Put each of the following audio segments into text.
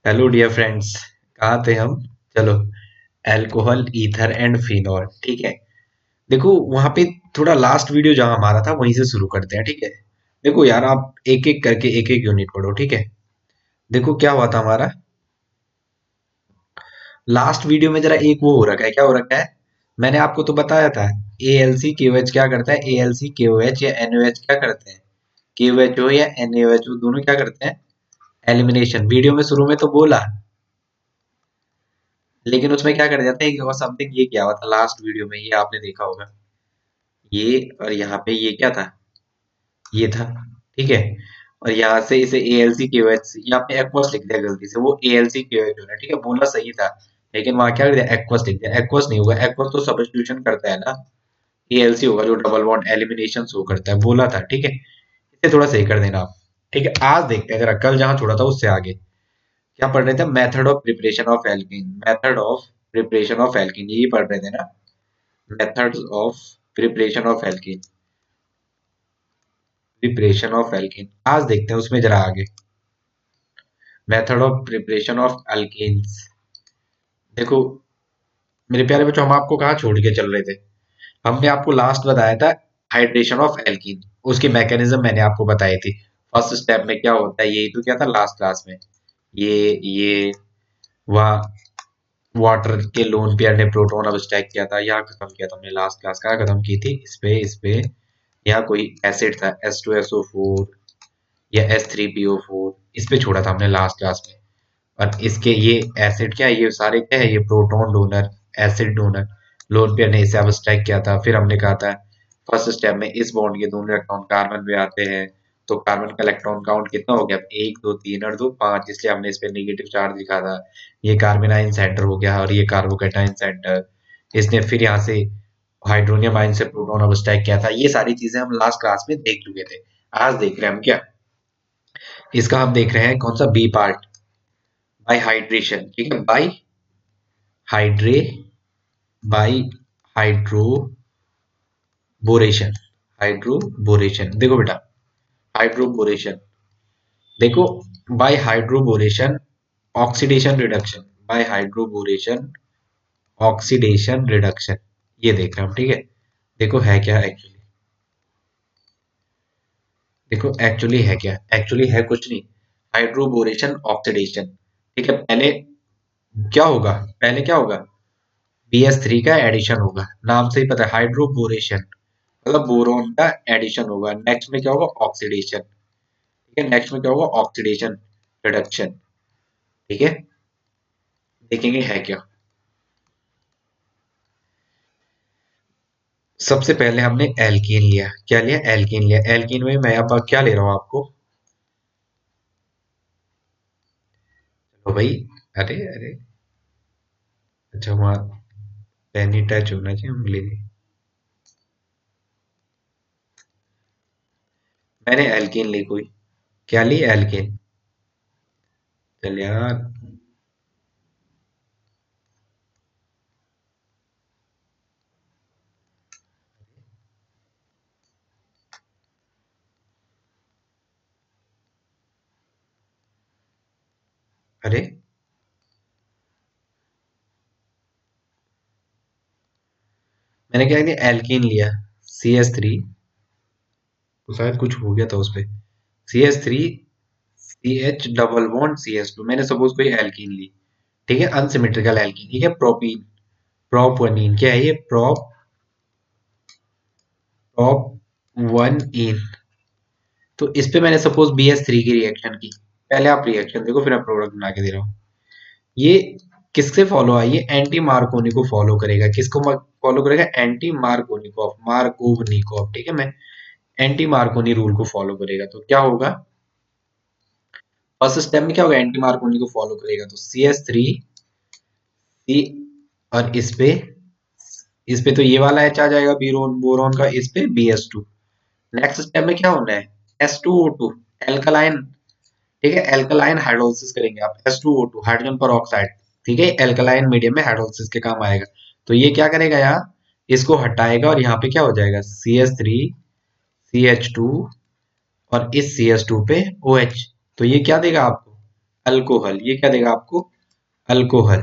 Hello dear friends. कहाँ थे हम? चलो, अल्कोहल, ईथर एंड फिनॉल। ठीक है। देखो वहां पे थोड़ा लास्ट वीडियो जहां हमारा था वहीं से शुरू करते हैं। ठीक है। देखो यार, आप एक एक करके एक एक यूनिट पढ़ो। ठीक है। देखो क्या हुआ था हमारा लास्ट वीडियो में। जरा एक वो हो रखा है, क्या हो रखा है? मैंने आपको तो बताया था ए एल सी के ओ एच क्या करता है। ए एल सी के ओ एच या एन ओ एच क्या करते हैं? के ओ एच हो या एन ओ एच हो, दोनों क्या करते हैं? एलिमिनेशन। वीडियो में शुरू में तो बोला, लेकिन उसमें क्या कर जाते हैं, और समथिंग ये किया हुआ था लास्ट वीडियो में, ये आपने देखा होगा। ये और यहाँ पे ये क्या था? ये था। ठीक है। और यहाँ से इसे ए एल सी के ओ एच, यहाँ पे एक्वस लिख दिया गलती से, वो ए एल सी के ओ एच होना। ठीक है, बोला सही था, लेकिन वहां क्या कर दिया, एक्वस लिख दिया। एक्वस नहीं होगा, एक्वस तो सब्स्टिट्यूशन करता है ना। ए एल सी होगा जो डबल बॉन्ड एलिमिनेशन शो करता है, बोला था। ठीक है, इसे थोड़ा सही कर देना आप। ठीक है, आज देखते हैं जरा कल जहां छोड़ा था उससे आगे क्या पढ़ रहे थे। Method of preparation of alkene, method of preparation of alkene, यही पढ़ रहे थे ना। Methods of preparation of alkene, preparation of alkene, आज देखते हैं उसमें जरा आगे। Method of preparation of alkenes. देखो मेरे प्यारे बच्चों, हम आपको कहाँ छोड़ के चल रहे थे? हमने आपको लास्ट बताया था हाइड्रेशन ऑफ एल्कीन, उसकी मैकेनिज्म मैंने आपको बताई थी। फर्स्ट स्टेप में क्या होता है, यही तो क्या था लास्ट क्लास में। ये वहाँ वाटर के लोन पेयर ने प्रोटोन अब स्टैक किया था, यहाँ खत्म किया था हमने लास्ट क्लास। कहाँ खत्म की थी? इस पे यहाँ कोई एसिड था H2SO4 या H3PO4, इस पे छोड़ा था हमने लास्ट क्लास में। और इसके ये एसिड क्या है, ये सारे क्या है, ये proton donor, acid donor. Lone pair ने इसे अब्स्ट्रैक्ट किया था। फिर हमने कहा था फर्स्ट स्टेप में इस बॉन्ड के दोनों इलेक्ट्रॉन कार्बन में आते हैं, तो कार्बन का इलेक्ट्रॉन काउंट कितना हो गया? एक, दो, तीन और दो, पांच, इसलिए हमने इस पे नेगेटिव चार्ज लिखा था। ये कार्बेनाइन सेंटर हो गया और ये कार्बोकेटाइन सेंटर। इसने फिर यहाँ से हाइड्रोनियम आयन से प्रोटॉन अब्स्ट्रैक्ट किया था। ये सारी चीजें हम लास्ट क्लास में देख चुके थे। आज देख रहे हैं हम क्या, इसका हम देख रहे हैं कौन सा, बी पार्ट, बाय हाइड्रेशन। ठीक है, by hydra by hydroboration. Hydroboration देखो बेटा, हाइड्रोबोरेशन देखो, by hydroboration oxidation reduction, by hydroboration oxidation reduction, ये देख रहे हैं हम। ठीक है, देखो है क्या एक्चुअली, देखो एक्चुअली है क्या, एक्चुअली है कुछ नहीं, हाइड्रोबोरेशन ऑक्सीडेशन। ठीक है, पहले क्या होगा, पहले क्या होगा, BH3 का एडिशन होगा, नाम से ही पता है हाइड्रोबोरेशन, मतलब बोरोन का एडिशन होगा। नेक्स्ट में क्या होगा, ऑक्सीडेशन। ठीक है, नेक्स्ट में क्या होगा, ऑक्सीडेशन रिडक्शन। ठीक है, देखेंगे है क्या। सबसे पहले हमने एल्कीन लिया, क्या लिया, एल्कीन लिया। एल्कीन में मैं अब क्या ले रहा हूं आपको, चलो भाई, अरे अरे, अच्छा वहां पेन ही टच होना चाहिए, हम ले लिए। मैंने एल्कीन ली कोई, क्या ली, एल्कीन। चल यार, अरे मैंने क्या लिया, एल्कीन लिया, CH3, तो शायद कुछ हो गया था उस पे, CH3 CH double bond CH2, मैंने सपोज कोई एल्कीन ली। ठीक है, अनसिमेट्रिकल एल्कीन। ठीक है, प्रोपीन, प्रोपनीन, क्या है ये, प्रोप वन इन। तो इस पे मैंने सपोज BH3 की रिएक्शन की। पहले आप रिएक्शन देखो, फिर मैं प्रोडक्ट बना के दे रहा हूँ। ये किससे फॉलो आई, ये एंटी मार्कोनी को फॉलो करेगा। किसको फॉलो करेगा, एंटी मार्कोनिकॉफ, मार्कोवनिकॉफ। ठीक है, मैं एंटी मार्कोनी रूल को फॉलो करेगा, तो क्या होगा, फर्स्ट स्टेप में क्या होगा, एंटी मार्कोनी को फॉलो करेगा, तो CH3 सी, और इस पे तो ये वाला H आ जाएगा, बोरोन, बोरोन का, इस पे BH2। नेक्स्ट स्टेप में क्या होना है, H2O2, एल्कलाइन। ठीक है, एल्कलाइन हाइड्रोलिसिस करेंगे आप, H2O2 हाइड्रोजन पर ऑक्साइड। ठीक है, एल्कलाइन मीडियम में हाइड्रोलिसिस के काम आएगा। तो ये क्या करेगा यहाँ, इसको हटाएगा और यहाँ पे क्या हो जाएगा, CH3 CH2 और इस CH2 पे OH। तो ये क्या देगा आपको, अल्कोहल, ये क्या देगा आपको? अल्कोहल।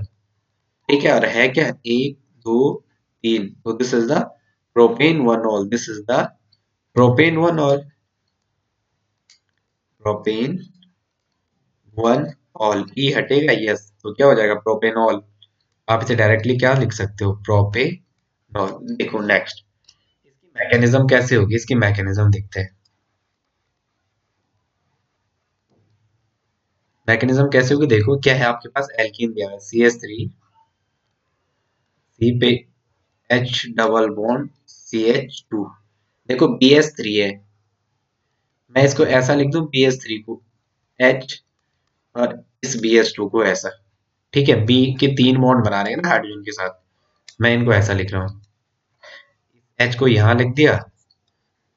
ठीक है, और है क्या? एक, दो, तीन, तो this is the propane one ol, this is the propane one ol, propane one ol. E हटेगा, यस, तो क्या हो जाएगा? प्रोपेनॉल। आप इसे डायरेक्टली क्या लिख सकते हो? प्रोपेनॉल। देखो नेक्स्ट, इसकी मैकेनिज्म कैसे होगी, इसकी मैकेनिज्म देखते हैं। मैकेनिज्म कैसे होगी? देखो क्या है आपके पास, एल्कीन दिया है CH3, सी पे H डबल बॉन्ड CH2। देखो BH3 है, मैं इसको ऐसा लिख दूं BH3 को H, और इस BH2 को ऐसा। ठीक है, बी के तीन बॉन्ड बना रहे हैं ना हाइड्रोजन के साथ, मैं इनको ऐसा लिख रहा हूँ। H को यहाँ लिख दिया,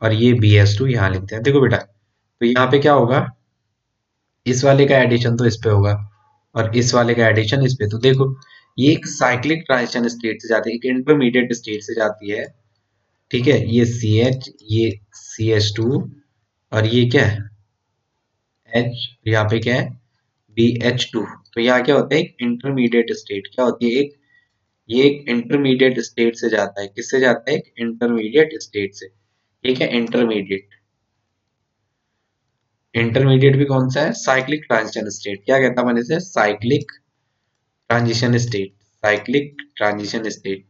और ये BH2 यहाँ लिख दिया। देखो बेटा, तो यहाँ पे क्या होगा, इस वाले का एडिशन तो इस पे होगा, और इस वाले का एडिशन इस पे। तो देखो, ये एक साइक्लिक ट्रांजिशन स्टेट से जाती है, एक इंटरमीडिएट स्टेट से जाती है। ठीक है, ये CH, ये CH2, और ये क्या है? H, यहाँ पे क्या है? BH2। तो यहाँ क्या होता है? एक इंटरमीडिएट स्टेट क्या होती है? एक, ये एक इंटरमीडिएट स्टेट से जाता है। किससे जाता है? एक इंटरमीडिएट स्टेट से। ठीक है, इंटरमीडिएट। इंटरमीडिएट भी कौन सा है? Cyclic transition state. क्या कहता है मैंने इसे? Cyclic transition state, cyclic transition state,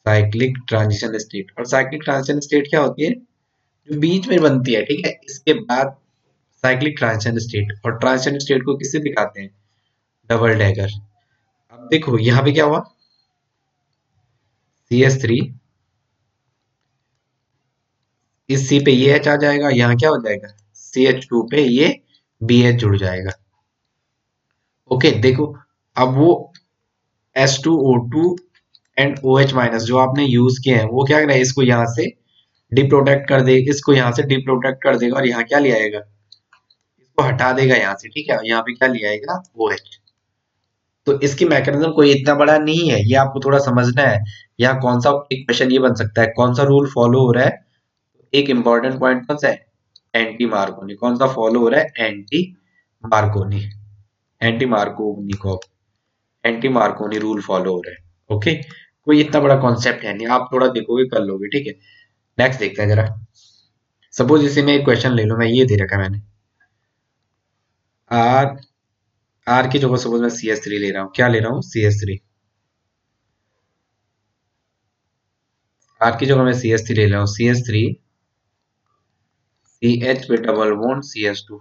cyclic transition state. और साइक्लिक ट्रांजिशन स्टेट क्या होती है? जो बीच में बनती है, ठीक है, इसके बाद साइक्लिक ट्रांजिशन स्टेट। और ट्रांजिशन स्टेट को किससे दिखाते हैं? Double dagger. अब देखो यहाँ पे क्या हुआ, CH3, इस C पे ये H आ जाएगा, यहाँ क्या हो जाएगा? CH2 पे ये BH जुड़ जाएगा। ओके, देखो, अब वो S2O2 एंड OH माइनस जो आपने यूज किए हैं, वो क्या कर रहा है? इसको यहाँ से डिप्रोडक्ट कर दे, इसको यहाँ से डिप्रोडक्ट कर देगा, और यहाँ क्या ले आएगा? इसको हटा देगा यहाँ से। ठीक है, यहाँ पे क्या ले आएगा? OH। तो इसकी मैकेनिज्म कोई इतना बड़ा नहीं है, ये आपको थोड़ा समझना है। यहाँ कौन सा एक क्वेश्चन ये बन सकता है, कौन सा रूल फॉलो हो रहा है? एक इंपॉर्टेंट पॉइंट कौन सा है? Anti Markovnikov. कौन सा फॉलो हो रहा है? Anti Markovnikov, anti Markovnikov, anti Markovnikov rule follow हो रहा है। ओके, कोई इतना बड़ा कॉन्सेप्ट है नहीं, आप थोड़ा देखोगे कर लोगे। ठीक है, नेक्स्ट देखते हैं जरा। सपोज इसी में एक क्वेश्चन ले लो, मैं ये दे रखा है मैंने, आर, आर की जगह सपोज मैं CH3 ले रहा हूँ। क्या ले रहा हूँ? CH3। आर की जगह मैं CH3 ले रहा हूँ, CH3 CH पे डबल बॉन्ड CH2।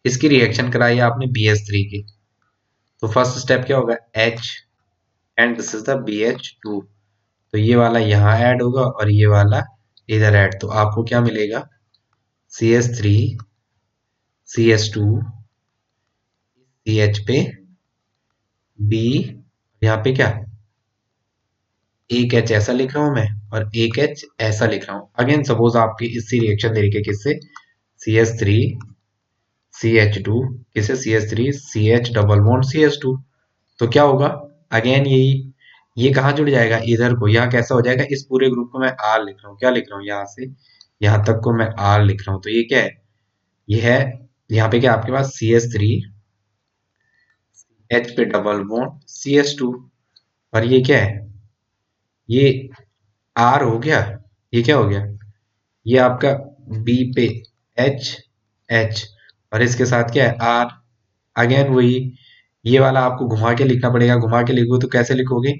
इसकी रिएक्शन कराई आपने BH3 की, तो फर्स्ट स्टेप क्या होगा? H, and this is the BH2। तो ये वाला यहाँ ऐड होगा, और ये वाला इधर ऐड, तो आपको क्या मिलेगा? CH3 CH2 CH पे B, यहाँ पे क्या? एक H ऐसा लिख रहा हूं मैं, और एक H ऐसा लिख रहा हूं। अगेन सपोज आपकी इससे रिएक्शन दे रही है, किससे? CH3 CH2, किसे? CH3 CH double bond CH2। तो क्या होगा? अगेन यही, ये कहाँ जुड़ जाएगा? इधर को। यहाँ कैसा हो जाएगा? इस पूरे ग्रुप को मैं R लिख रहा हूँ। क्या लिख रहा हूँ? यहाँ से यहाँ तक को मैं R लिख रहा हूँ। तो ये क्या है? ये है, यहाँ पे क्या आपके पास? CH3 H पे डबल बॉन्ड CH2, और ये क्या है? ये R हो गया, ये क्या हो गया? ये आपका B पे H, H, और इसके साथ क्या है? R। अगेन वही, ये वाला आपको घुमा के लिखना पड़ेगा। घुमा के लिखो तो कैसे लिखोगे?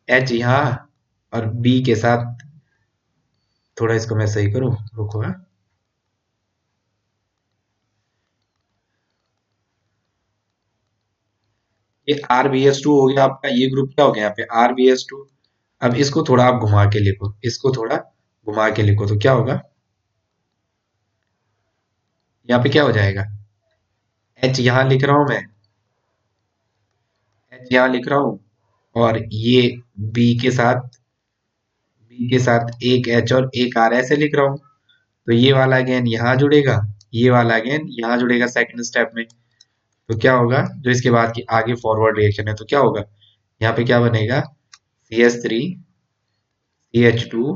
H यहाँ, और B के साथ, थोड़ा इसको मैं सही करूँ, रुको। हाँ, ये RbS2 हो गया आपका, ये ग्रुप क्या हो गया यहाँ पे? RbS2। अब इसको थोड़ा आप घुमा के लिखो, इसको थोड़ा घुमा के लिखो, तो क्या होगा? यहाँ पे क्या हो जाएगा? H यहाँ लिख रहा हूं मैं, H यहाँ लिख रहा हूँ, और ये B के साथ, B के साथ एक H और एक R ऐसे लिख रहा हूँ। तो ये वाला अगेन यहाँ जुड़ेगा, ये वाला अगेन यहाँ जुड़ेगा सेकंड स्टेप में। तो क्या होगा? जो इसके बाद की आगे फॉरवर्ड रिएक्शन है, तो क्या होगा? यहाँ पे क्या बनेगा? CH3 CH2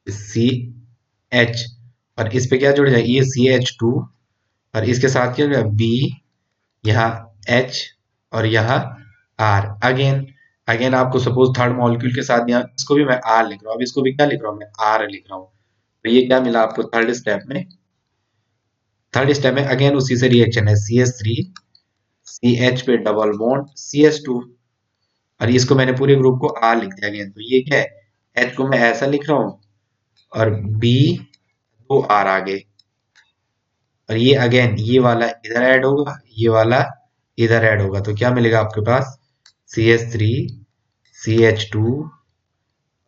CH, और इस पे क्या जुड़ जाएगा? ये CH2 और इसके साथ क्या हो बी, यहाँ H और यहाँ R। अगेन अगेन आपको सपोज थर्ड मॉलिक्यूल के साथ यहाँ इसको भी मैं R लिख रहा हूँ, अब इसको भी क्या लिख रहा हूँ मैं R लिख रहा हूँ। तो ये क्या मिला आपको थर्ड स्टेप में अगेन उसी से रिएक्शन है CH3 CH पे डबल बॉन्ड CH2, और इसको मैंने पूरे ग्रुप को R लिख दिया अगेन। तो ये क्या है H को मैं ऐसा लिख रहा हूँ और B दो R आगे, और ये अगेन ये वाला इधर ऐड होगा, ये वाला इधर ऐड होगा, तो क्या मिलेगा आपके पास CH3 CH2,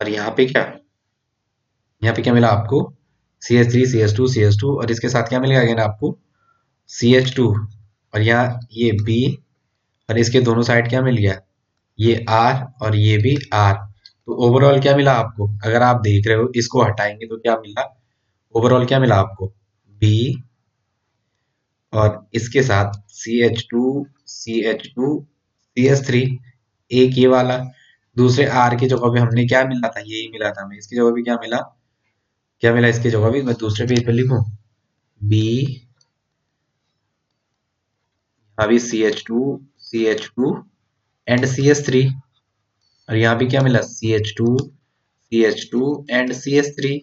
और यहाँ पे क्या मिला आपको CH3 CH2 CH2, और इसके साथ क्या मिलेगा अगेन आपको CH2, और यहाँ ये B, और इसके दोनों साइड क्या मिल गया ये R और ये भी R। तो ओवरऑल क्या मिला आपको, अगर आप देख रहे हो इसको हटाएंगे तो क्या मिला, ओवरऑल क्या मिला आपको B, और इसके साथ CH2 CH2 CH3, एक ये वाला, दूसरे R की जगह पे हमने क्या मिला था यही मिला था हमें, इसकी जगह पे क्या मिला इसकी जगह पे मैं दूसरे पेज पे लिखूं B, अभी CH2 CH2 एंड CH3, और यहाँ भी क्या मिला CH2 CH2 एंड CH3,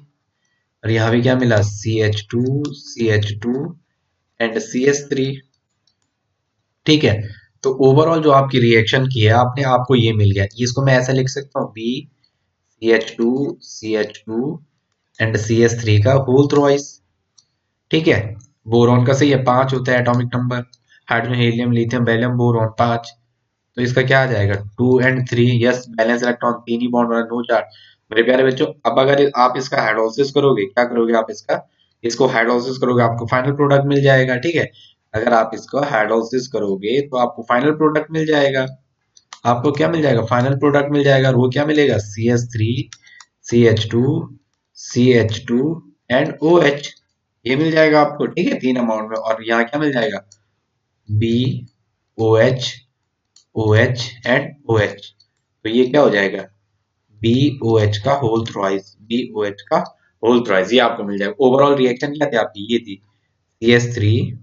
और यहाँ भी क्या मिला CH2 CH2 एंड CH3। ठीक है, तो ओवरऑल जो आपकी रिएक्शन की है आपने आपको ये मिल गया, इसको मैं ऐसा लिख सकता हूँ बी CH2 एंड CH3 का होल थ्राइस। ठीक है, बोरॉन का सही है 5 होता है atomic number, hydrogen helium lithium beryllium boron 5, तो इसका क्या आ जाएगा 2 and 3। Yes, balance electron 3 he bond वाला नो चार्ज। मेरे प्यारे बच्चों, अब अगर आप इसका हाइड्रोलिसिस करोगे, क्या करोगे आप इसको हाइड्रोलिसिस करोगे आपको फाइनल प्रोडक्ट मिल जाएगा। ठीक है, अगर आप इसको हाइड्रोलिसिस करोगे तो आपको फाइनल प्रोडक्ट मिल जाएगा, आपको क्या मिल जाएगा फाइनल प्रोडक्ट मिल जाएगा, और वो क्या मिलेगा CH3 CH2 CH2 and OH, ये मिल जाएगा आपको। ठीक है, 3 अमाउंट में, और यहाँ क्या मिल जाएगा B OH OH and OH, तो ये क्या हो जाएगा BOH का होल थ्राइस, BOH का होल थ्राइस, ये आपको मिल जाएगा। ओवरऑल रिएक्शन क्या थी आपकी, ये थी CH3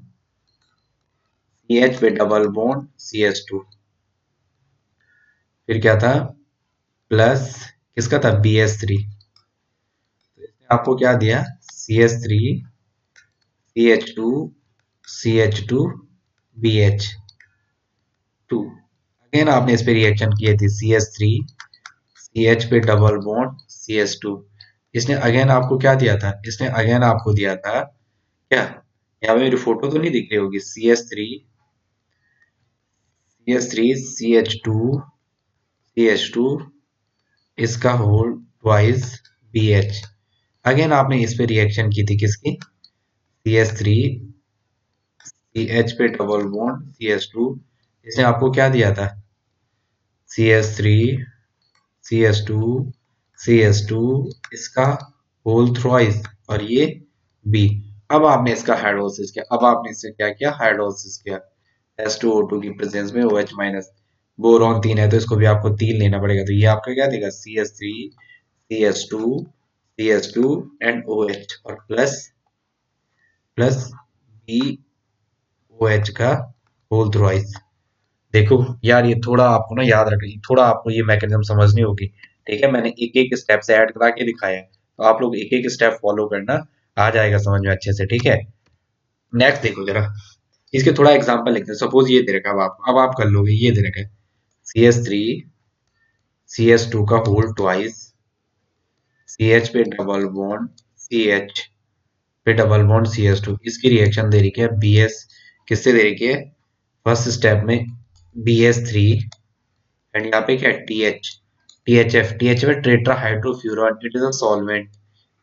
CH पे डबल बॉन्ड CH2, फिर क्या था प्लस किसका था BH3, तो इसने आपको क्या दिया CH3 CH2 CH2 BH2। Again आपने इस पे रिएक्शन किए थे CH3 CH पे डबल बॉन्ड CH2, इसने अगेन आपको क्या दिया था, इसने अगेन आपको दिया था क्या, यहाँ पे मेरी फोटो तो नहीं दिख रही होगी, CH3 CH2 इसका होल ट्वाइस BH। अगेन आपने इस पे रिएक्शन की थी किसकी CH3 CH पे डबल बॉन्ड CH2, इसने आपको क्या दिया था CH3 CH2 CH2 इसका होल थ्राइस, और ये B। अब आपने इसका हाइड्रोलिसिस किया, अब आपने इससे क्या किया हाइड्रोलिसिस किया, H2O2 की प्रेजेंस में OH माइनस, बोरॉन 3 है तो इसको भी आपको 3 लेना पड़ेगा, तो ये आपका क्या देगा CH3 CH2 एंड OH, और प्लस प्लस BOH का होल थ्राइस। देखो यार, ये थोड़ा आपको ना याद रखना, थोड़ा आपको ये मैकेनिज्म समझनी होगी। ठीक है, मैंने एक एक स्टेप से ऐड करा के दिखाया है, तो आप लोग एक एक स्टेप फॉलो करना, आ जाएगा समझ में अच्छे से। ठीक है, नेक्स्ट देखो जरा, इसके थोड़ा एग्जांपल लिखते हैं। सपोज ये दे रखा है, अब आप कर लोगे, ये दे रखा है CH3 CH2 का होल ट्वाइस, CH पे डबल बॉन्ड CH पे डबल बॉन्ड CH2, इसकी रिएक्शन दे रखी है BS, किससे दे रखी है फर्स्ट स्टेप में BS3, एंड यहाँ पे क्या THF tetrahydrofuran, it is a solvent,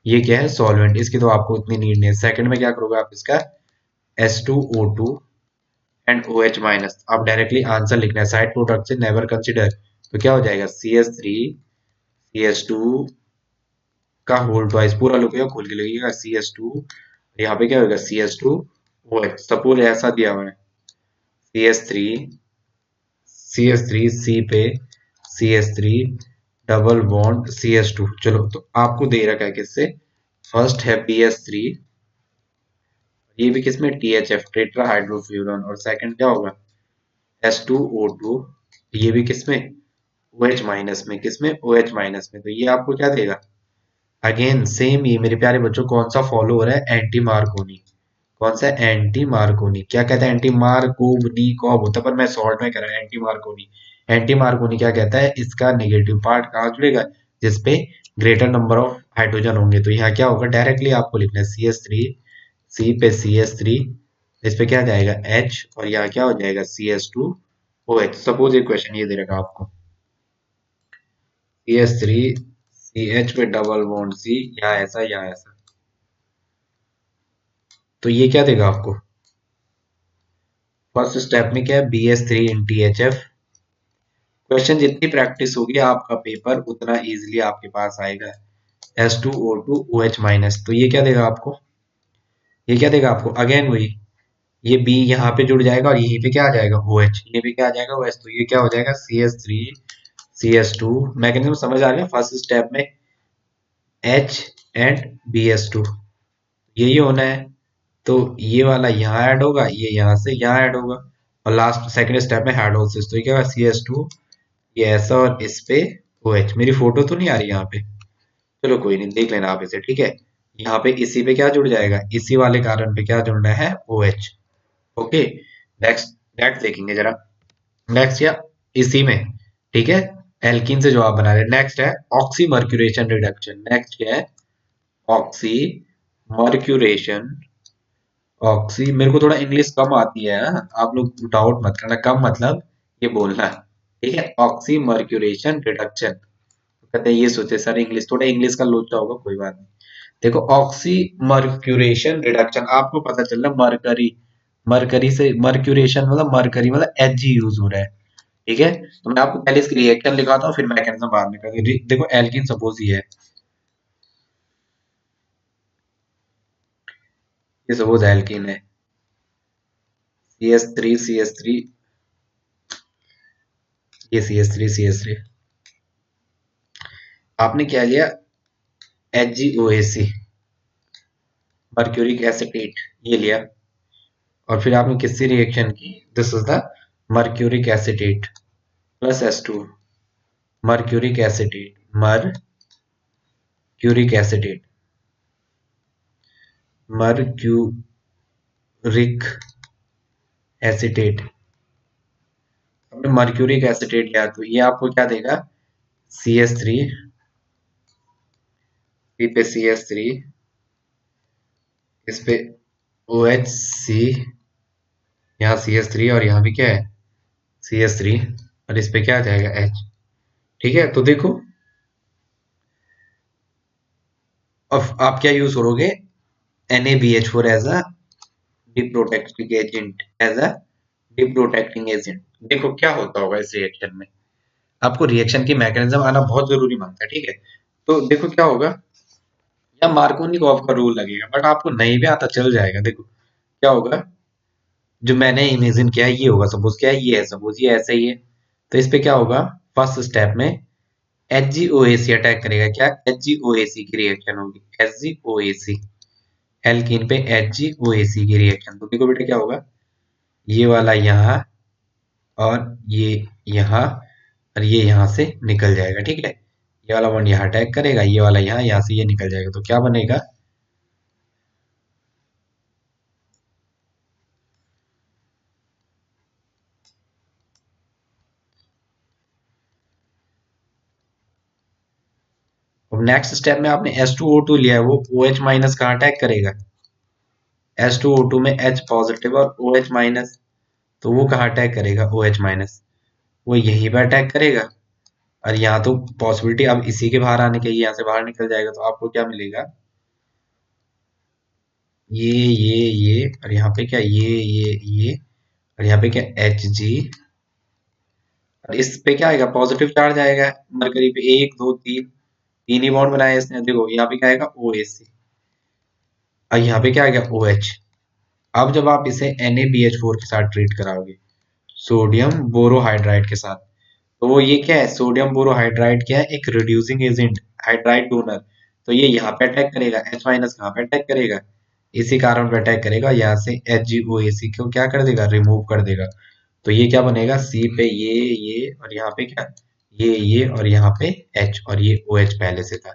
ये क्या है सॉल्वेंट, इसकी तो आपको इतनी नीड नहीं है। सेकंड में क्या करोगे आप इसका H2O2 एंड OH माइनस, आप डायरेक्टली आंसर लिखना है, साइड प्रोडक्ट से नेवर कंसीडर, तो क्या हो जाएगा CH3 CH2 का होल ट्वाइस, पूरा लिखिएगा खोल के लिखिएगा CH2, यहाँ पे क्या होगा CH2OH, सपोज ऐसा दिया हुआ है CH3 CH3 C पे CH3 डबल बॉन्ड CH2, चलो तो आपको दे रखा है किससे, फर्स्ट है BH3, ये भी किसमें, THF टेट्रा हाइड्रोफ्यूरॉन, और सेकंड क्या होगा, H2O2, ये भी किसमें, OH माइनस में, किसमें, OH माइनस में। तो ये आपको क्या देगा, अगेन सेम ही मेरे प्यारे बच्चों, कौन सा फॉलो हो रहा है, एंटी मार्कोनी। कौन सा, एंटी मार्कोनी। क्या कहता है, एंटी मार्कोनी कॉब होता है, पर मैं शॉर्ट में कह रहा हूं एंटी मार्कोनी। एंटी मार्कोनी क्या कहता है, इसका नेगेटिव पार्ट कहाँ जुड़ेगा, जिसपे ग्रेटर नंबर ऑफ हाइड्रोजन होंगे। तो यहाँ क्या होगा, डायरेक्टली आपको लिखना है CH3, सी पे CH3, इस पे क्या जाएगा H, और यहाँ क्या हो जाएगा CH2OH। सपोज एक क्वेश्चन ये दे रखा आपको, CH3 CH पे डबल बॉन्ड C, यहाँ ऐसा, यहाँ ऐसा, तो ये क्या देगा आपको, फर्स्ट स्टेप में क्या है, BH3 इन THF। क्वेश्चन जितनी प्रैक्टिस होगी आपका पेपर उतना इजीली आपके पास आएगा। H2O2 OH माइनस, तो ये क्या देगा आपको, ये क्या देगा आपको, अगेन वही, ये B यहाँ पे जुड़ जाएगा और यहीं पे क्या आ जाएगा OH, ये भी क्या आ जाएगा OH, तो ये क्या हो जाएगा CH3 CH2। मैकेनिज्म समझ आ रहा है, फर्स्ट स्टेप में H एंड BH2 यही होना है। तो ये वाला यहाँ ऐड होगा, ये यहाँ से यहाँ ऐड होगा, और लास्ट सेकंड स्टेप में हाइड्रोलिसिस, तो ये क्या होगा CH2, ये ऐसा, और इस पे OH। मेरी फोटो तो नहीं आ रही यहाँ पे, चलो कोई नहीं, देख लेना आप इसे, ठीक है। यहाँ पे इसी पे क्या जुड़ जाएगा, इसी वाले कार्बन पे क्या जुड़ना है, OH। ओके, नेक्स्ट, नेक्स्ट देखेंगे जरा, नेक्स्ट या इसी में, ठीक है, एल्कीन से जो आप बना रहे हैं। नेक्स्ट है ऑक्सी मर्क्यूरेशन रिडक्शन। नेक्स्ट क्या है, ऑक्सी मर्क्यूरेशन। ऑक्सी, मेरे को थोड़ा इंग्लिश कम आती है, हाँ? आप लोग डाउट मत करना, कम मतलब ये बोलना है, ठीक है। ऑक्सी मर्क्यूरेशन रिडक्शन, कहते हैं ये सोचे सर इंग्लिश, थोड़ा इंग्लिश का लोचा होगा, कोई बात नहीं। देखो ऑक्सी मर्क्यूरेशन रिडक्शन, आपको पता चल रहा है मरकरी, मरकरी से मर्क्यूरेशन मतलब मरकरी मतलब Hg यूज हो रहा है, ठीक है। तो मैं आपको पहले इसकी रिएक्शन लिखाता हूँ, फिर मैकेनिज्म बाद में करेंगे। देखो एल्कीन सपोज ये सपोज एल्कीन है, CH3 CH3, ये CH3 आपने क्या लिया, HgOAc, मर्क्यूरिक एसिटेट, ये लिया, और फिर आपने किससे रिएक्शन की, this is the mercuric acetate plus H2, mercuric acetate, mercuric acetate, mercuric acetate, हमने मर्क्यूरिक एसिटेट लिया, तो ये आपको क्या देगा, CH3, P पे CH3, इस पे OHC, यहाँ CH3, और यहाँ भी क्या है CH3, और इस पे क्या आ जाएगा H, ठीक है। तो देखो अब आप क्या यूज करोगे, NaBH4 as a deprotecting agent, as a deprotecting agent. देखो क्या होता होगा इस रिएक्शन में, आपको रिएक्शन की मैकेनिज्म आना बहुत जरूरी मानता है, ठीक है। तो देखो क्या होगा, या मार्कोनिकॉफ का रूल लगेगा, बट आपको नहीं भी आता चल जाएगा। देखो क्या होगा, जो मैंने इमेजिन किया है ये होगा, सपोज क्या है, ये है, सपोज ये ऐसे ही है। तो इस पे क्या होगा, फर्स्ट स्टेप में HgOAc अटैक करेगा, क्या, HgOAc की रिएक्शन होगी, HgOAc, एल्कीन पे HgOAc की रिएक्शन। तो देखो बेटा क्या होगा, ये वाला यहाँ, और ये यहाँ, और ये यहाँ से निकल जाएगा, ठीक है। ये वाला बॉन्ड यहाँ अटैक करेगा, ये वाला यहाँ, यहाँ से ये निकल जाएगा, तो क्या बनेगा, अब नेक्स्ट स्टेप में आपने H2O2 लिया है, वो OH माइनस कहाँ अटैक करेगा, H2O2 में H पॉजिटिव और OH माइनस, तो वो कहाँ अटैक करेगा, OH माइनस, वो यहीं पे अटैक करेगा। और यहाँ तो पॉसिबिलिटी अब इसी के बाहर आने के, यहाँ से बाहर निकल जाएगा, तो आपको क्या मिलेगा, ये, और यहाँ पे क्या, ये, और यहाँ पे क्या Hg, और इस पे क्या आएगा, पॉजिटिव चार्ज आएगा, मरकरी पे 1 2 3, तीन ही बॉन्ड बनाए इसने। देखो यहाँ पे क्या आएगा OAc, और यहाँ पे क्या आएगा OH। अब जब आप इसे NaBH4 के साथ ट्रीट कराओगे, सोडियम बोरोहाइड्राइड के साथ, तो वो ये क्या है, सोडियम बोरोहाइड्राइड क्या है, एक रिड्यूसिंग एजेंट, हाइड्राइड डोनर। तो ये यहाँ पे अटैक करेगा, H माइनस कहाँ पे अटैक करेगा, इसी कार्बन पे अटैक करेगा, यहाँ से HgOAC को क्या कर देगा, रिमूव कर देगा। तो ये क्या बनेगा, C पे ये और यहाँ पे क्या, ये और यहाँ पे H, और ये OH पहले से था।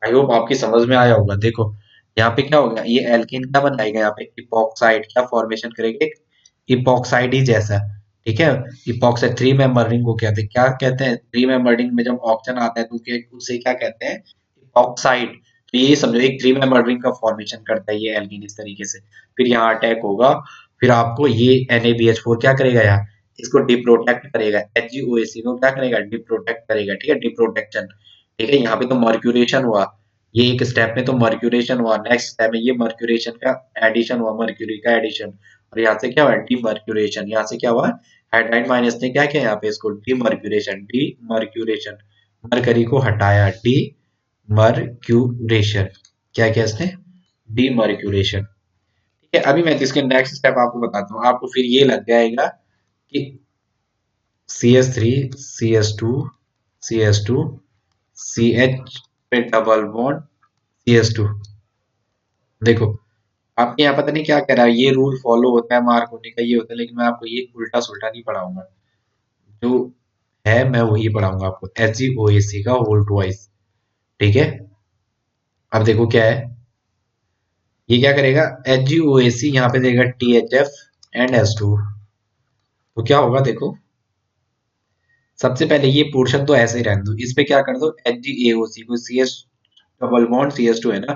आई होप आपकी समझ में आया होगा। देखो यहाँ पे क्या होगा, ये एल्कीन क्या बनाएगा, यहाँ पे इपॉक्साइड क्या फॉर्मेशन करेगा, एक इपॉक्साइड ही जैसा। ठीक है, इपॉक्साइड थ्री मेंबर रिंग को कहते हैं, क्या कहते हैं, थ्री मेंबर रिंग में जब ऑक्सीजन आता है तो उसे क्या कहते हैं, इपॉक्साइड। तो ये समझो एक थ्री मेंबर रिंग का फॉर्मेशन करता है ये एल्कीन इस तरीके से। फिर यहाँ अटैक होगा, फिर आपको ये NaBH4 क्या करेगा, यहाँ इसको डिप्रोटेक्ट करेगा, HgOAC को क्या करेगा, डिप्रोटेक्ट करेगा। ठीक है, डिप्रोटेक्शन। ठीक है, यहाँ पे तो मर्क्यूरेशन हुआ, ये एक स्टेप में तो मर्क्यूरेशन हुआ, नेक्स्ट स्टेप में ये मर्क्यूरेशन का एडिशन हुआ, मर्क्यूरी का एडिशन, और यहाँ से क्या हुआ, डीमर्क्यूरेशन। यहाँ से क्या हुआ, हाइड्राइड माइनस ने क्या किया, यहाँ पे इसको डीमर्क्यूरेशन, डीमर्क्यूरेशन, मरकरी को हटाया, डीमर्क्यूरेशन। क्या किया इसने, डीमर्क्यूरेशन। ठीक है, अभी मैं इसके नेक्स्ट स्टेप आपको बताता हूँ, आपको फिर ये लग जाएगा कि CH3 CS2 CS2 CH पे डबल बॉन्ड CS2। देखो आपके यहाँ पता नहीं क्या कह रहा है, ये रूल फॉलो होता है, मार्क होने का ये होता है, लेकिन मैं आपको ये उल्टा सुल्टा नहीं पढ़ाऊंगा, जो है मैं वही पढ़ाऊंगा आपको, HgOAC का होल ट्वाइस। ठीक है, अब देखो क्या है, ये क्या करेगा, HgOAC यहाँ पे देगा THF एंड S2। तो क्या होगा देखो, सबसे पहले ये पोर्शन तो ऐसे ही रहने दो, इस पे क्या कर दो, HgAOC को, CS डबल बॉन्ड CS2 है ना,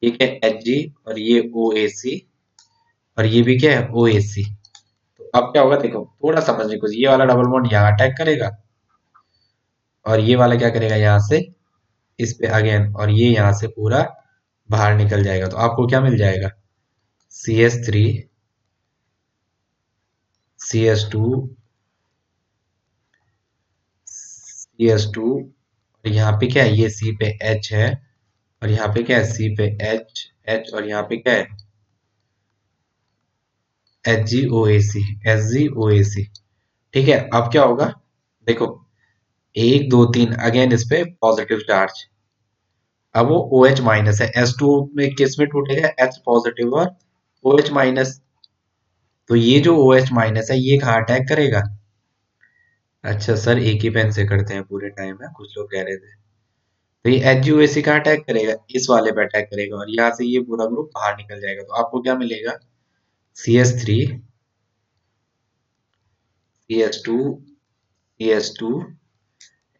ठीक है, Hg, और ये OAC, और ये भी क्या है, OAC। तो अब क्या होगा देखो, थोड़ा समझने को, ये वाला डबल बॉन्ड यहाँ अटैक करेगा, और ये वाला क्या करेगा, यहाँ से इस पे अगेन, और ये यहाँ से पूरा बाहर निकल जाएगा। तो आपको क्या मिल जाएगा, CS3 CS2 CS2, और यहाँ पे क्या है, ये C पे H है, और यहाँ पे क्या है, C पे H, और यहाँ पे क्या है, HgOAC। ठीक है, अब क्या होगा देखो, एक दो तीन अगेन इस पे पॉजिटिव चार्ज, अब वो OH माइनस है, S2 में किस में टूटेगा, H पॉजिटिव और OH माइनस। तो ये जो OH माइनस है ये कहाँ अटैक करेगा, अच्छा सर एक ही पेन से करते हैं पूरे टाइम में, कुछ लोग कह रहे थे। तो ये HgOAC कहाँ अटैक करेगा, इस वाले पे अटैक करेगा, और यहाँ से ये पूरा ग्रुप बाहर निकल जाएगा। तो आपको क्या मिलेगा, CS3 CS2 CS2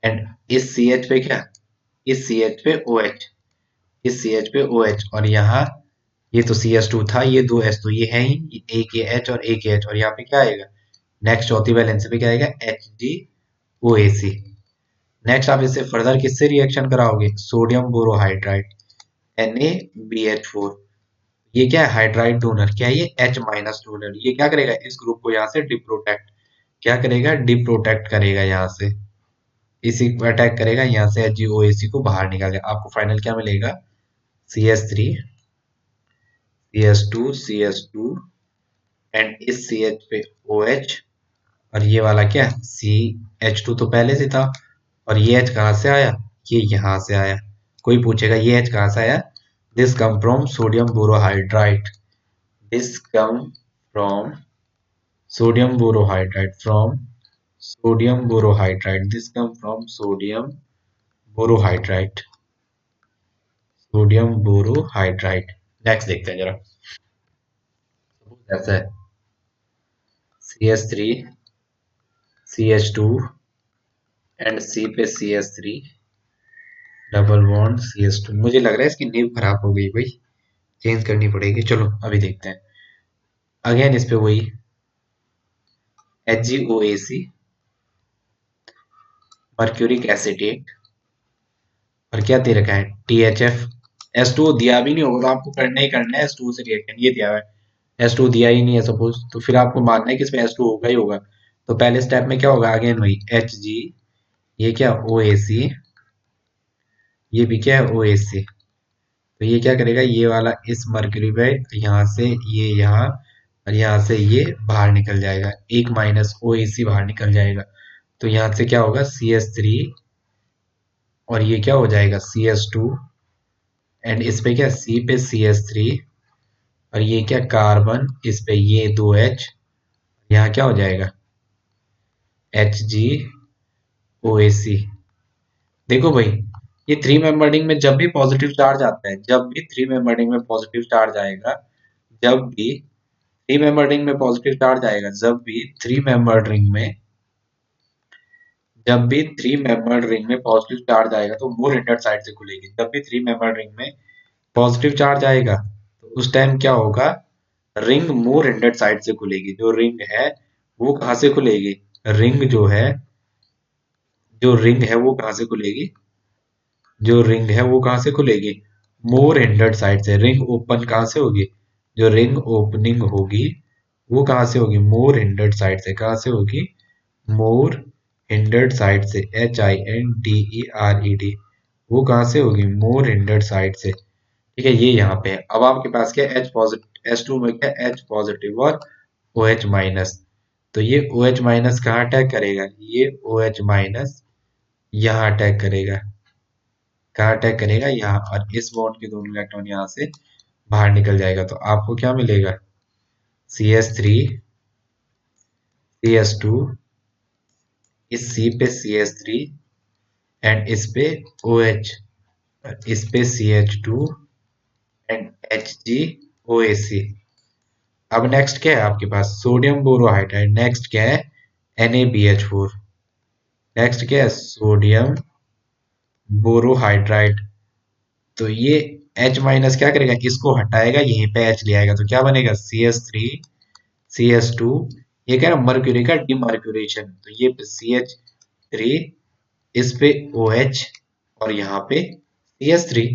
एंड इस CH पे क्या, इस CH पे OH, इस CH पे OH, और यहाँ ये तो CS2 था, ये दो H तो ये है ही, एक ये H और एक ये H, और यहाँ पे क्या आएगा, नेक्स्ट चौथी वैलेंसी पे क्या आएगा, HgOAC। नेक्स्ट आप इससे फर्दर किससे रिएक्शन कराओगे, सोडियम बोरोहाइड्राइड NaBH4। ये क्या है, हाइड्राइड डोनर, क्या है ये, H माइनस डोनर। ये क्या करेगा, इस ग्रुप को यहाँ से डिप्रोटेक्ट, क्या करेगा, डिप्रोटेक्ट करेगा, यहाँ से इसी को अटैक करेगा, यहाँ से HgOAC को बाहर निकालेगा। आपको फाइनल क्या मिलेगा, CS3 CS2 एंड इस CH पे OH, और ये वाला क्या, CH2 तो पहले से था, और ये H कहाँ से आया, ये यहाँ से आया। कोई पूछेगा ये H कहाँ से आया, this come from sodium borohydride, this come from sodium borohydride, from sodium borohydride, this come from sodium borohydride, sodium borohydride. Next देखते हैं जरा, ऐसा है CS3 CH2 एंड C पे CS3 डबल बॉन्ड CS2। मुझे लग रहा है इसकी नींव खराब हो गई भाई, चेंज करनी पड़ेगी। चलो अभी देखते हैं, अगेन इस पे वही HgOAC, मर्क्यूरिक एसिटेट, और क्या दे रखा है, THF। S2 दिया भी नहीं होगा तो आपको करना ही करना है S2 से रिएक्शन, ये दिया हुआ है, S2 दिया ही नहीं है सपोज, तो फिर आपको मानना है कि इसमें S2 होगा ही होगा। तो पहले स्टेप में क्या होगा, अगेन वही Hg, ये क्या OAC, ये भी क्या है OAC। तो ये क्या करेगा, ये वाला इस मर्क्यूरी पे यहाँ से ये यहाँ, और यहाँ से ये बाहर निकल जाएगा, एक माइनस OAC बाहर निकल जाएगा। तो यहाँ से क्या होगा, CS3, और ये क्या हो जाएगा CS2, एंड इस पे क्या, C पे CS3 और ये क्या कार्बन, इस पे ये 2H, यहाँ क्या हो जाएगा HgOAc। देखो भाई, ये थ्री मेंबर रिंग में जब भी पॉजिटिव चार्ज आता है, जब भी थ्री मेंबर रिंग में पॉजिटिव चार्ज आएगा, जब भी थ्री मेंबर रिंग में पॉजिटिव चार्ज आएगा, जब भी थ्री मेंबर्ड रिंग में पॉजिटिव चार्ज आएगा तो मोर हिंडर्ड साइड से खुलेगी। जब भी थ्री मेंबर्ड रिंग में पॉजिटिव चार्ज आएगा तो उस टाइम क्या होगा, रिंग मोर हिंडर्ड साइड से खुलेगी। जो रिंग है वो कहाँ से खुलेगी, रिंग जो है, जो रिंग है वो कहाँ से खुलेगी, जो रिंग है वो कहाँ से खुलेगी, मोर हिंडर्ड साइड से। रिंग ओपन कहाँ से होगी, जो रिंग ओपनिंग होगी वो कहाँ से होगी, मोर हिंडर्ड साइड से। कहाँ से होगी, मोर हिंडर्ड साइड से, HINDERED, वो कहाँ से होगी, मोर हिंडर्ड साइड से। ठीक है, ये यहाँ पे है। अब आपके पास क्या है, H पॉजिटिव, H2 में क्या, H पॉजिटिव और OH माइनस। तो ये OH माइनस कहाँ अटैक करेगा, ये OH माइनस यहाँ अटैक करेगा। कहाँ अटैक करेगा, यहाँ। और इस बॉन्ड के दोनों इलेक्ट्रॉन यहाँ से बाहर निकल जाएगा। तो आपको क्या मिलेगा, CH3, CH2, इस C पे CH3 एंड इस पे OH, इस पे CH2 एंड HgOAc। अब नेक्स्ट क्या है आपके पास, सोडियम बोरोहाइड्राइड। नेक्स्ट क्या है, NaBH4। नेक्स्ट क्या है, सोडियम बोरोहाइड्राइड। तो ये H माइनस क्या करेगा, इसको हटाएगा, यहीं पे H ले आएगा, तो क्या बनेगा, CH3, CH2। ये क्या है, मर्क्यूरी का डिमर्क्यूरेशन। तो ये CH3, इस पे OH और यहाँ पे CH3।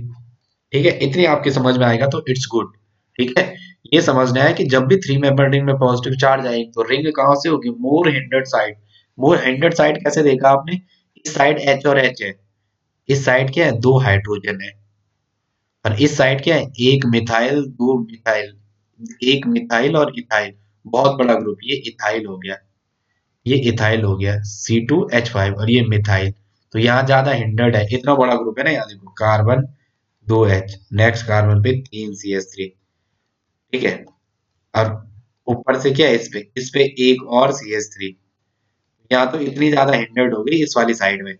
ठीक है, इतनी आपके समझ में आएगा तो इट्स गुड। ठीक है, ये समझना है कि जब भी थ्री मेंबर रिंग में पॉजिटिव चार्ज आएगी तो रिंग कहाँ से होगी, मोर हिंडर्ड साइड। मोर हिंडर्ड साइड कैसे देखा आपने, इस साइड H और H है, इस साइड क्या है, दो हाइड्रोजन है, और इस साइड क्या है, एक मिथाइल, दो मिथाइल, एक मिथाइल और इथाइल। बहुत बड़ा ग्रुप, ये इथाइल हो गया, ये इथाइल हो गया C2H5, और ये मिथाइल। तो यहाँ ज्यादा हिंडर्ड है, इतना बड़ा ग्रुप है ना। यहाँ देखो, कार्बन 2H, नेक्स्ट कार्बन पे 3 CH3। ठीक है, और ऊपर से क्या है, इस पे एक और CH3। यहाँ तो इतनी ज्यादा हिंडर्ड हो गई इस वाली साइड में।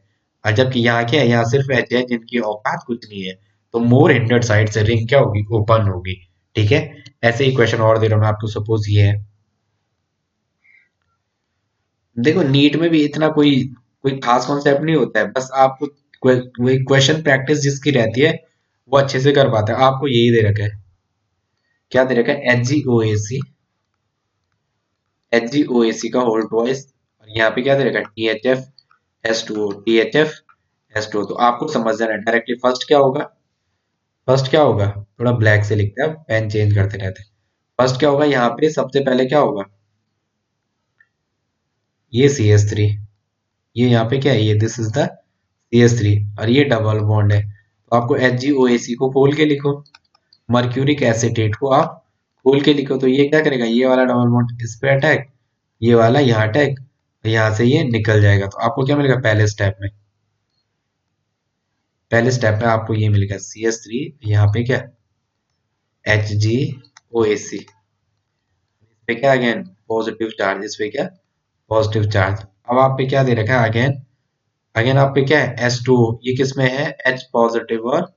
और जबकि यहाँ क्या है, यहाँ सिर्फ H है जिनकी औकात कुछ नहीं है। तो मोर हिंडर्ड साइड से रिंग क्या होगी, ओपन होगी। ठीक है, ऐसे ही क्वेश्चन और दे रहा हूँ मैं आपको। सपोज ये है, देखो नीट में भी इतना कोई कोई खास कॉन्सेप्ट नहीं होता है, बस आपको वही क्वेश्चन प्रैक्टिस जिसकी रहती है वो अच्छे से कर पाता है। आपको यही दे रखा है, क्या दे रखा है, HgOAc का होल ट्वाइस, और यहाँ पे क्या दे रखा है, THF H2O। तो आपको समझ जाना है डायरेक्टली। फर्स्ट क्या होगा, फर्स्ट क्या होगा, थोड़ा ब्लैक से लिखते हैं, पेन चेंज करते रहते हैं। फर्स्ट क्या होगा, यहाँ पे सबसे पहले क्या होगा, ये CH3, ये यहाँ पे क्या है, ये दिस इज द CH3, और ये डबल बॉन्ड है। तो आपको HgOAc को खोल के लिखो, मर्क्यूरिक एसिटेट को आप खोल के लिखो। तो ये क्या करेगा, ये वाला डबल बॉन्ड इस पे अटैक, ये वाला यहाँ अटैक, यहाँ से ये निकल जाएगा। तो आपको क्या मिलेगा, पहले स्टेप में, पहले स्टेप में आपको ये मिलेगा CH3, यहाँ पे क्या, HgOAc, इस पे क्या, अगेन पॉजिटिव चार्ज, इस पे क्या, पॉजिटिव चार्ज। अब आप पे क्या दे रखा है, अगेन, अगेन आप पे क्या है, H2O, ये किस में है, H पॉजिटिव और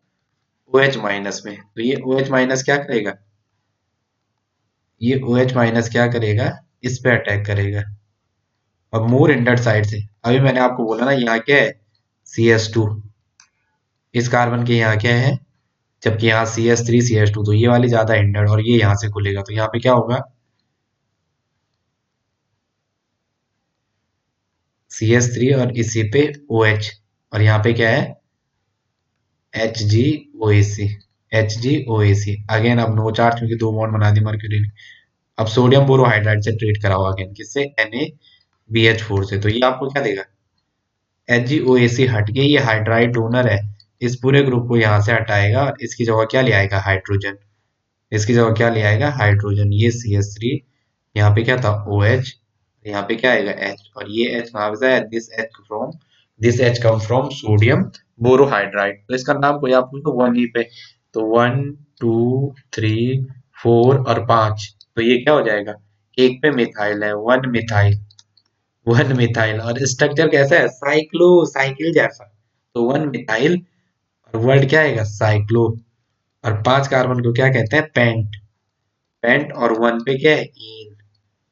OH माइनस में। तो ये OH माइनस क्या करेगा, ये OH माइनस क्या करेगा, इस पे अटैक करेगा। और मोर इंडर्ट साइड से, अभी मैंने आपको बोला ना, यहाँ क्या है, CH2, इस कार्बन के यहाँ क्या है, जबकि यहाँ CH3 CH2, तो ये वाली ज्यादा इंडर्ट, और ये यहाँ से खुलेगा। तो यहाँ पे क्या होगा, CH3 और इसी पे OH, और यहाँ पे क्या है, HgOAc, HgOAc। अगेन अब नो चार्ज, क्योंकि दो बॉन्ड बना दी मर्क्यूरी ने। अब सोडियम बोरोहाइड्राइड से ट्रीट करा हुआ, अगेन किससे, NaBH4 से। तो ये आपको क्या देगा, HgOAc हट के ये हाइड्राइड डोनर है, इस पूरे ग्रुप को यहाँ से हटाएगा और इसकी जगह क्या ले आएगा, हाइड्रोजन। इसकी जगह क्या ले आएगा, हाइड्रोजन। ये CH3, यहाँ पे क्या था, OH, यहाँ पे क्या आएगा, H, और ये H कहाँ से आया, this H come from sodium borohydride. तो इसका नाम कोई आप पूछो वन ही पे, तो 1 2 3 4 और 5, तो ये क्या हो जाएगा, एक पे मिथाइल है, वन मिथाइल, वन मिथाइल, और स्ट्रक्चर कैसा है, साइक्लो, साइकिल जैसा, तो वन मिथाइल, और वर्ड क्या आएगा, साइक्लो, और 5 कार्बन को क्या कहते हैं, पेंट, पेंट, और वन पे क्या है, इन,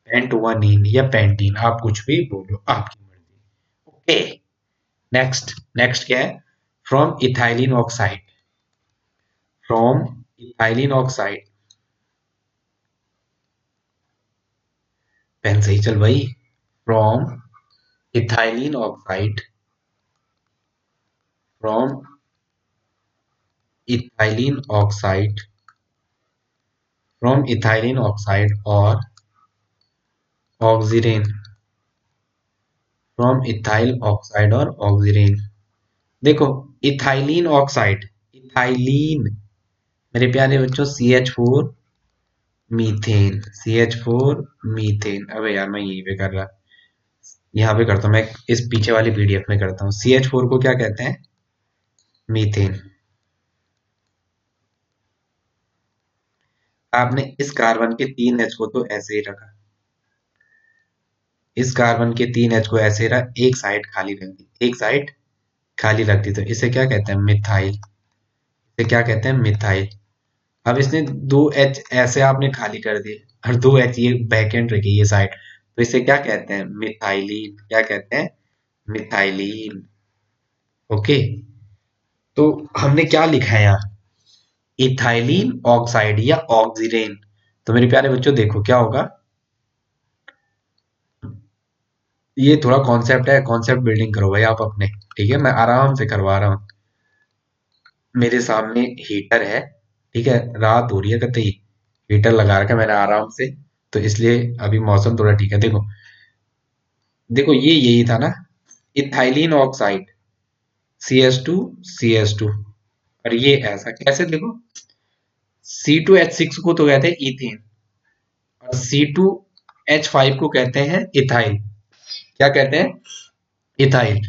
पेंट वन इन या पेंटीन, आप कुछ भी बोलो, आपकी मर्जी। ओके, नेक्स्ट, नेक्स्ट क्या है, from ethylene oxide, from ethylene oxide, pen सही चल भाई, from ethylene oxide, from ethylene oxide, from ethylene oxide और ऑक्सीजन, फ्रॉम इथाइल ऑक्साइड और ऑक्सीजन। देखो, इथाइलिन ऑक्साइड, इथाइलिन, मेरे प्यारे बच्चों, CH4 मीथेन, CH4 मीथेन, अबे यार मैं यहीं पे कर रहा, यहाँ पे करता हूँ मैं, इस पीछे वाली PDF में करता हूँ। CH4 को क्या कहते हैं, मीथेन। आपने इस कार्बन के 3 H को तो ऐसे ही रखा, इस कार्बन के 3 H को ऐसे रहा, एक साइड खाली रख दी, एक साइड खाली रख दी, तो इसे क्या कहते हैं, मिथाइल, इसे क्या कहते हैं, मिथाइल। अब इसने 2 H ऐसे आपने खाली कर दिए, और 2 H ये बैकेंड रखी ये साइड, तो इसे क्या कहते हैं, मिथाइलिन, क्या कहते हैं, मिथाइलिन। ओके, तो हमने क्या लिखा है यहाँ, इथाइलिन ऑक्साइड या ऑक्सीजन। तो मेरे प्यारे बच्चों देखो क्या होगा, ये थोड़ा कॉन्सेप्ट है, कॉन्सेप्ट बिल्डिंग करो भाई आप अपने, ठीक है, मैं आराम से करवा रहा हूँ। मेरे सामने हीटर है, ठीक है, रात हो रही है कतई, हीटर लगा रखा है मैंने आराम से, तो इसलिए अभी मौसम थोड़ा ठीक है। देखो, देखो ये यही था ना, इथाइलिन ऑक्साइड, CH2 और ये ऐसा कैसे, देखो C2H6 को तो कहते हैं इथेन, और C2H5 को कहते हैं इथाइल, क्या कहते हैं, इथाइल।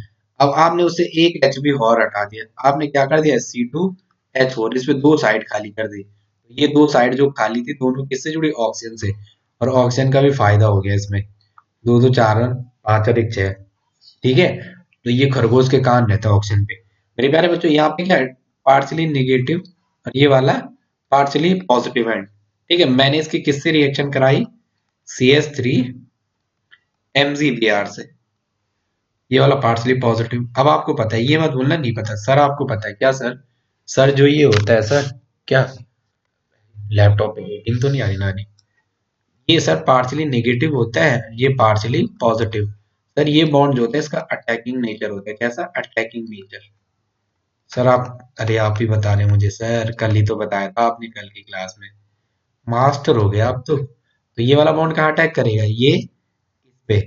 अब आपने उससे एक H भी और हटा दिया, आपने क्या कर दिया, C2H4, इस पे 2 साइड खाली कर दी, तो ये 2 साइड जो खाली थी दोनों किससे जुड़ी, ऑक्सीजन से, और ऑक्सीजन का भी फायदा हो गया इसमें, दो दो चार रन, पांच और एक छह, ठीक है, तो ये खरगोश के कान रहता है ऑक्सीजन पे। मेरे प्यारे बच्चों यहाँ पे क्या है, पार्शली निगेटिव, और ये वाला पार्शली पॉजिटिव है, ठीक है, मैंने इसकी किससे रिएक्शन कराई, CH3 MgBr से, ये वाला पार्शली पॉजिटिव। अब आपको पता है, ये मत बोलना नहीं पता, सर आपको पता है क्या सर, सर जो ये होता है सर, क्या, लैपटॉप पे हीटिंग तो नहीं आ रही ना, ये सर पार्शली नेगेटिव होता है, ये पार्शली पॉजिटिव। सर ये बॉन्ड जो होता है इसका अटैकिंग नेचर होता है, कैसा, अटैकिंग नेचर। सर आप, अरे आप ही बता रहे हैं मुझे सर, कल ही तो बताया था आपने कल की क्लास में, मास्टर हो गया आप तो ये वाला बॉन्ड कहाँ अटैक करेगा, ये इस पे,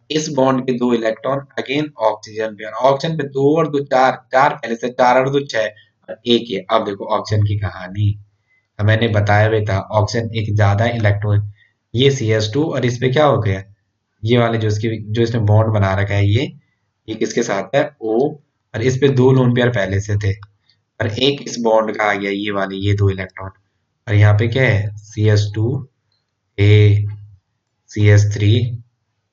इस बॉन्ड के 2 इलेक्ट्रॉन अगेन ऑक्सीजन पे, और ऑक्सीजन पे 2 और 2 4, चार पहले से, 4 और 2 6, और एक ये, अब देखो ऑक्सीजन की कहानी, मैंने बताया भी था, ऑक्सीजन एक ज्यादा इलेक्ट्रॉन, ये CH2, और इस पे क्या हो गया, ये वाले जो इसकी, जो इसने बॉन्ड बना रखा है ये किसके साथ है, O, और इस पे 2 लोन पेयर पहले से थे, और एक इस बॉन्ड का आ गया, ये वाले ये 2 इलेक्ट्रॉन, और यहाँ पे क्या है, CH2 A, CH3,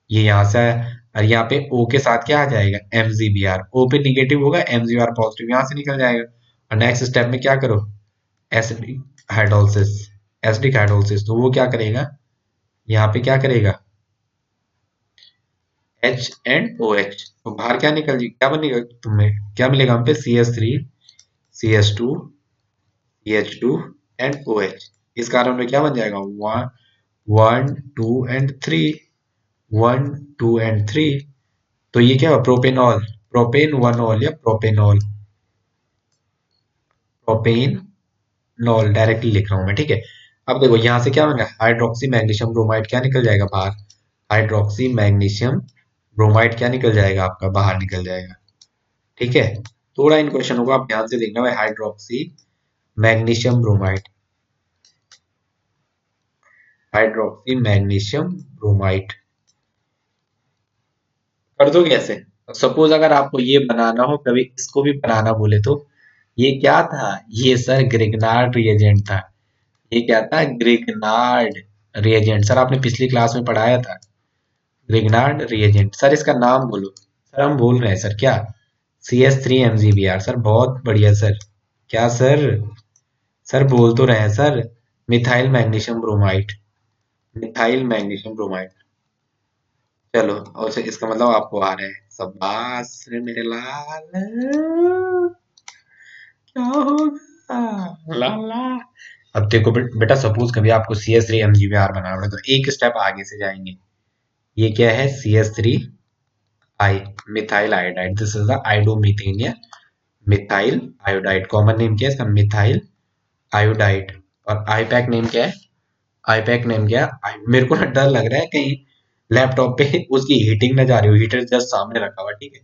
ये यहाँ से है, और यहाँ पे O के साथ क्या आ जाएगा, MgBr, O पे निगेटिव होगा, MgBr पॉजिटिव यहाँ से निकल जाएगा, और नेक्स्ट स्टेप में क्या करो, एसिडिक हाइड्रोलिसिस, एसिडिक हाइड्रोलिसिस, तो वो क्या करेगा, यहाँ पे क्या करेगा, H एंड OH, तो बाहर क्या निकल जी, क्या बनेगा, तुम्हें क्या मिलेगा, हम पे CH3 CH2 CH2 and OH, इस कारण में क्या बन जाएगा, one, one two and three, one two and three, तो ये क्या है, प्रोपेनॉल, प्रोपेन वन ऑल या प्रोपेनॉल, प्रोपेनॉल डायरेक्टली लिख रहा हूं मैं, ठीक है। अब देखो यहाँ से क्या बनेगा, हाइड्रोक्सी मैग्नीशियम ब्रोमाइड क्या निकल जाएगा बाहर, हाइड्रोक्सी मैग्नीशियम ब्रोमाइड क्या निकल जाएगा, आपका बाहर निकल जाएगा, ठीक है। थोड़ा इन क्वेश्चनों को आप ध्यान से देखना भाई, hydroxy magnesium bromide, hydroxy magnesium bromide, कर दो कैसे, सपोज अगर आपको ये बनाना हो, कभी इसको भी बनाना बोले तो, ये क्या था, ये सर ग्रिग्नार्ड रिएजेंट था, ये क्या था? Grignard reagent. सर आपने पिछली क्लास में पढ़ाया था ग्रिग्नार्ड रिएजेंट। सर इसका नाम बोलो। सर हम बोल रहे हैं सर क्या? CS3 MgBr। सर बहुत बढ़िया सर। क्या सर? सर बोल तो रहे हैं sir. Methyl magnesium bromide. Methyl magnesium bromide. चलो, और से इसका मतलब आपको आ रहा है। शाबाश रे मेरे लाल। क्या होगा? ला ला। अब देखो बेटा, सपोज कभी आपको CS3 MgBr बनाना है तो एक स्टेप आगे से जाएंगे। ये क्या है? CS3 I, methyl iodide. This is the iodomethane या मिथाइल आयोडाइड। कॉमन नेम क्या है इसका? Methyl iodide. और आईपैक नेम क्या है? आईपैक नेम क्या है? मेरे को ना डर लग रहा है कहीं लैपटॉप पे उसकी हीटिंग ना जा रही हो। हीटर जस्ट सामने रखा हुआ, ठीक है।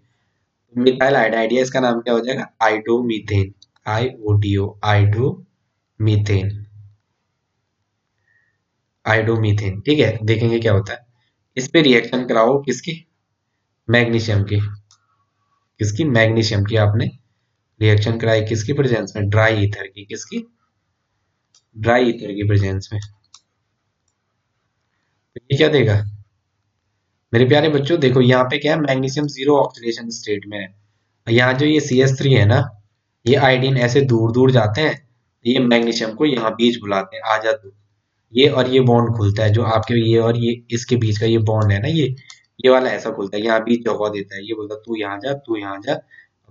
मिथाइल आयोडाइड है, इसका नाम क्या हो जाएगा? आइडोमीथेन। IODO, आइडो methane. आइडोमीथेन, ठीक है। देखेंगे क्या होता है। इस पे रिएक्शन कराओ किसकी? मैग्नीशियम की। किसकी? मैग्नीशियम की। आपने रिएक्शन कराई किसकी प्रेजेंस में? ड्राई ईथर की। किसकी? ड्राई ईथर की प्रेजेंस में। तो ये क्या देगा? मेरे प्यारे बच्चों देखो, यहाँ पे क्या है? मैग्नीशियम जीरो ऑक्सीडेशन स्टेट में है। यहाँ जो ये CS3 है ना, ये आयोडीन ऐसे दूर दूर जाते हैं, ये मैग्नीशियम को यहाँ बीच बुलाते हैं, आ जा तू। ये और ये बॉन्ड खुलता है, जो आपके ये और ये इसके बीच का ये बॉन्ड है ना, ये वाला ऐसा खुलता है, यहाँ बीच जगह देता है। ये बोलता है तू यहाँ जा, तू यहाँ जा,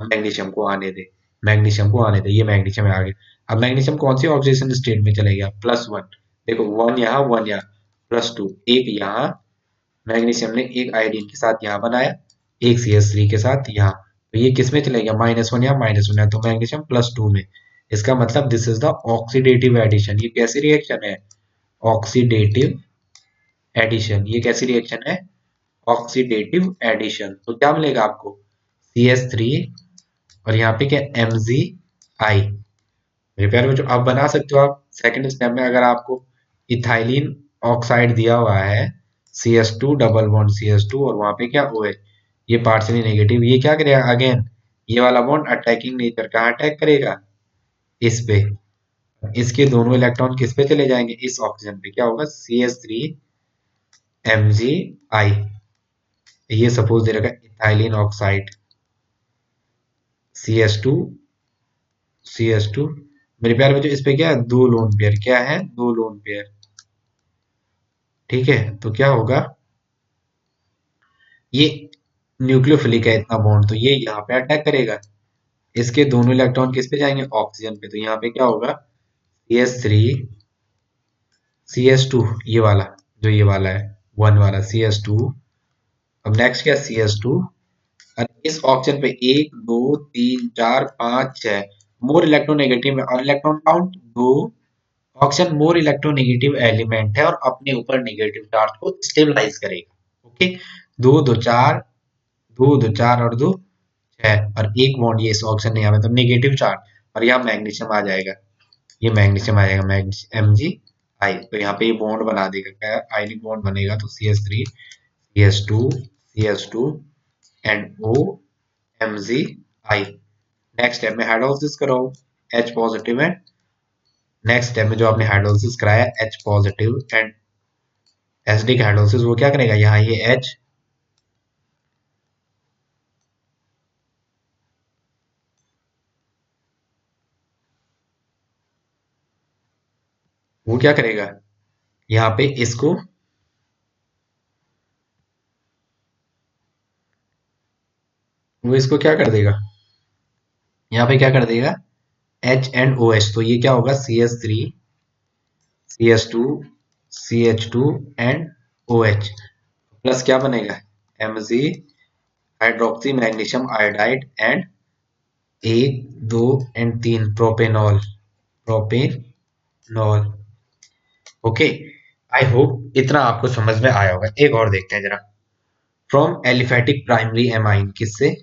मैग्नीशियम को आने दे। मैग्नीशियम को आने दे। ये मैग्नीशियम है आगे। अब मैग्नीशियम कौन सी ऑक्सीडेशन स्टेट में चलेगा? +1। देखो, 1 यहाँ, 1 यहाँ, +2। एक यहाँ मैग्नीशियम ने एक आयोडीन के साथ यहाँ बनाया, एक CS3 के साथ यहाँ। तो ये किस में चलेगा? -1 यहाँ, -1 है, तो मैग्नीशियम +2 में। इसका मतलब this is the oxidative addition. ये कैसी रिएक्शन है? Oxidative addition. ये कैसी रिएक्शन है? Oxidative addition. तो क्या मिलेगा आपको? CS3 और यहाँ पे क्या? MgI। मेरे प्यारे बच्चों, आप बना सकते हो। आप सेकंड स्टेप में अगर आपको इथाइलिन ऑक्साइड दिया हुआ है, CS2 डबल बॉन्ड CS2 और वहां पे क्या OH, ये पार्शियली नेगेटिव, ये क्या करेगा? अगेन ये वाला बॉन्ड अटैकिंग नेचर। कहाँ अटैक करेगा? इस पे। इसके दोनों इलेक्ट्रॉन किस पे चले जाएंगे? इस ऑक्सीजन पे। क्या होगा? CS3 MgI। ये सपोज दे रखा है इथाइलिन ऑक्साइड CS2। मेरे प्यारे बच्चों, इस पे क्या है? दो लोन पेयर। क्या है? दो लोन पेयर। ठीक है, तो क्या होगा? ये न्यूक्लियोफिलिक है इतना बॉन्ड, तो ये यहाँ पे अटैक करेगा। इसके दोनों इलेक्ट्रॉन किस पे जाएंगे? ऑक्सीजन पे। तो यहाँ पे क्या होगा? CS2 ये वाला, जो ये वाला है 1 वाला CS2। अब नेक्स्ट क्या? CS2। और इस ऑक्सीजन पे 1 2 3 4 5 6 मोर इलेक्ट्रोनेगेटिव और electron count 2। Oxygen more electronegative element है और अपने ऊपर नेगेटिव चार्ज को स्टेबलाइज करेगा। ओके, 2 2 4, 2 2 4 और 2 6, और एक बॉन्ड ये इस ऑक्सीजन ने यहाँ मतलब नेगेटिव चार्ज, और यहाँ मैग्नीशियम आ जाएगा। ये मैग्नीशियम आ जाएगा, मैग्नीशियम MgI। तो यहाँ पे ये बॉन्ड बना देगा। क्या आयनिक बॉन्ड बनेगा? तो CS3 CS2 and OMgI। Next step में हाइड्रोलिसिस कराओ H positive and next step में जो आपने हाइड्रोलिसिस कराया H positive and acidic hydrolysis, वो क्या करेगा? यहाँ ये H वो क्या करेगा? यहाँ पे इसको वो इसको क्या कर देगा? यहाँ पे क्या कर देगा? H and OH। तो ये क्या होगा? CS3 CS2 CH2 and OH plus क्या बनेगा? Mg hydroxy magnesium iodide and 1 2 and 3 propanol. Propanol. Okay, I hope इतना आपको समझ में आया होगा। एक और देखते हैं जरा। फ्रॉम एलिफेटिक प्राइमरी एमाइन, किससे?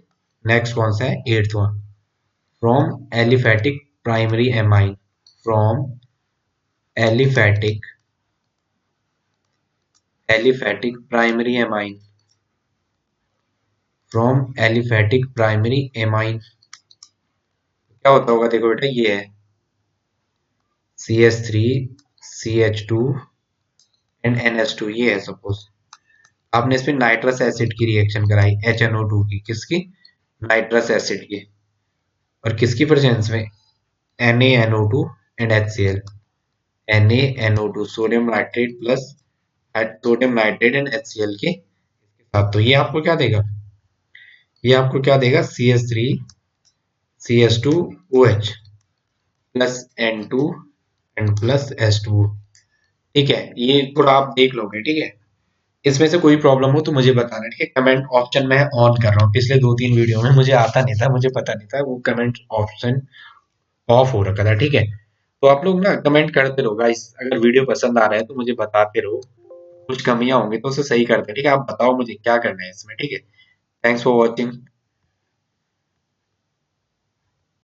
नेक्स्ट कौन सा है? 8th one. From aliphatic primary amine. From aliphatic aliphatic primary amine. From aliphatic primary amine क्या होता होगा? देखो बेटा, ये है CS3 CH2 एंड NH2 ये है सपोज। आपने इसमें नाइट्रस एसिड की रिएक्शन कराई HNO2 की, किसकी? नाइट्रस एसिड की। और किसकी प्रेजेंस में? NaNO2 and HCl। NaNO2 sodium nitrate plus sodium nitrate and HCl के साथ। तो ये आपको क्या देगा? ये आपको क्या देगा? CH3 CH2OH plus N2 and plus H2। ठीक है, ये थोड़ा आप देख लोगे। ठीक है, इसमें से कोई प्रॉब्लम हो तो मुझे बताना। ठीक है, कमेंट ऑप्शन मैं ऑन कर रहा हूँ। पिछले 2-3 वीडियो में मुझे आता नहीं था, मुझे पता नहीं था, वो कमेंट ऑप्शन ऑफ हो रखा था। ठीक है, तो आप लोग ना कमेंट करते रहो गाइस। अगर वीडियो पसंद आ रहा है तो मुझे बताते रहो। कुछ कमियां होंगी तो उसे सही करते हैं। ठीक है, आप बताओ मुझे क्या करना है इसमें। ठीक है, थैंक्स फॉर वॉचिंग।